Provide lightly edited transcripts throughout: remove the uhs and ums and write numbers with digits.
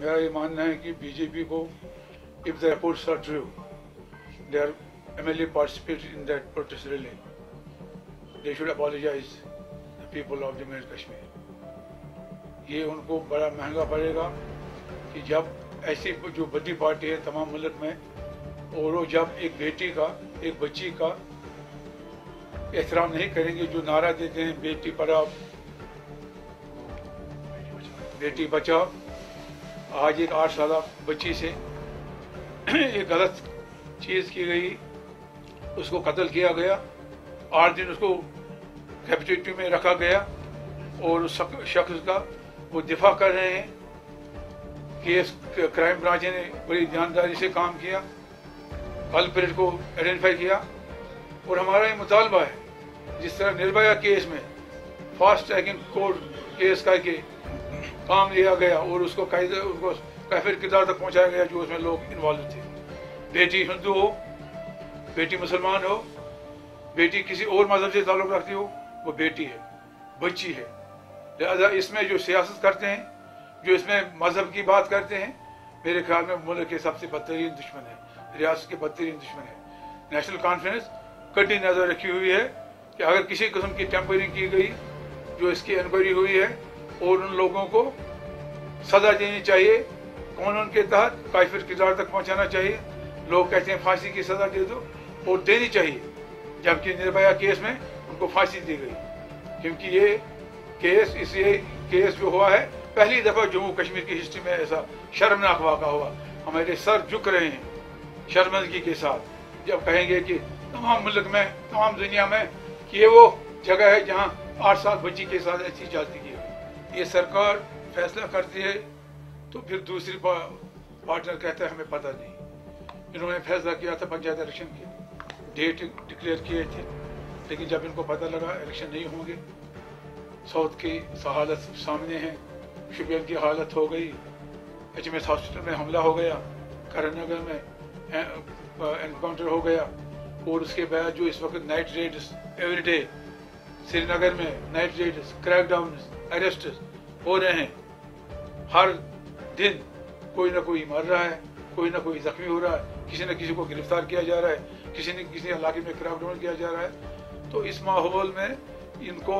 मेरा ये मानना है कि बीजेपी को, if the reports are true, their MLA participated in that protest rally, they should apologize the people of Jammu and Kashmir. ये उनको बड़ा महंगा पड़ेगा कि जब ऐसी जो बड़ी पार्टी है तमाम मुल्क में, और वो जब एक बेटी का, एक बच्ची का एहतराम नहीं करेंगे, जो नारा देते हैं बेटी पढ़ाओ बेटी बचाओ, आज एक 8 साल बच्ची से एक गलत चीज़ की गई, उसको कत्ल किया गया, 8 दिन उसको कैप्टिविटी में रखा गया, और उस शख्स का वो दिफा कर रहे हैं। केस क्राइम ब्रांच ने बड़ी ईमानदारी से काम किया, कल्प्रिट को आइडेंटिफाई किया, और हमारा ये मुतालबा है जिस तरह निर्भया केस में फास्ट ट्रैकिंग कोर्ट केस करके काम लिया गया और उसको काफिर किरदार तक पहुंचाया गया जो उसमें लोग इन्वॉल्व थे। बेटी हिंदू हो, बेटी मुसलमान हो, बेटी किसी और मजहब से ताल्लुक रखती हो, वो बेटी है, बच्ची है। लिहाजा इसमें जो सियासत करते हैं, जो इसमें मजहब की बात करते हैं, मेरे ख्याल में मुल्क के सबसे बदतरीन दुश्मन है, रियासत के बदतरीन दुश्मन है। नेशनल कॉन्फ्रेंस कड़ी नजर रखी हुई है कि अगर किसी किस्म की टेम्परिंग की गई, जो इसकी इंक्वायरी हुई है, और उन लोगों को सजा देनी चाहिए, कानून के तहत काफिर किरदार तक पहुंचाना चाहिए। लोग कहते हैं फांसी की सजा दे दो, और देनी चाहिए, जबकि निर्भया केस में उनको फांसी दी गई, क्योंकि ये केस, इसलिए केस जो हुआ है पहली दफा जम्मू कश्मीर की हिस्ट्री में ऐसा शर्मनाक वाक़ा हुआ। हमारे सर झुक रहे हैं शर्मिंदगी के साथ जब कहेंगे कि तमाम मुल्क में, तमाम दुनिया में कि ये वो जगह है जहाँ 8 साल बच्ची के साथ ऐसी जाती की है। ये सरकार फैसला करती है तो फिर दूसरी पार्टनर कहता है हमें पता नहीं। इन्होंने फैसला किया था पंचायत इलेक्शन की, डेट डिक्लेयर किए थे, लेकिन जब इनको पता लगा इलेक्शन नहीं होंगे, साउथ की हालत सामने है, शुपियन की हालत हो गई, HMS हॉस्पिटल में हमला हो गया, करण में एनकाउंटर हो गया, और उसके बाद जो इस वक्त नाइट रेड्स एवरीडे श्रीनगर में नाइट रेड्स, क्रैकडाउन, अरेस्ट हो रहे हैं। हर दिन कोई ना कोई मर रहा है, कोई ना कोई जख्मी हो रहा है, किसी न किसी को गिरफ्तार किया जा रहा है, किसी न किसी इलाके में क्रैकडाउन किया जा रहा है। तो इस माहौल में इनको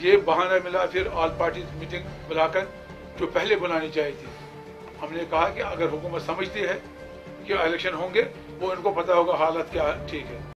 ये बहाना मिला फिर ऑल पार्टी मीटिंग बुलाकर, जो पहले बुलानी चाहिए थी। हमने कहा कि अगर हुकूमत समझती है कि इलेक्शन होंगे, वो इनको पता होगा हालत क्या ठीक है।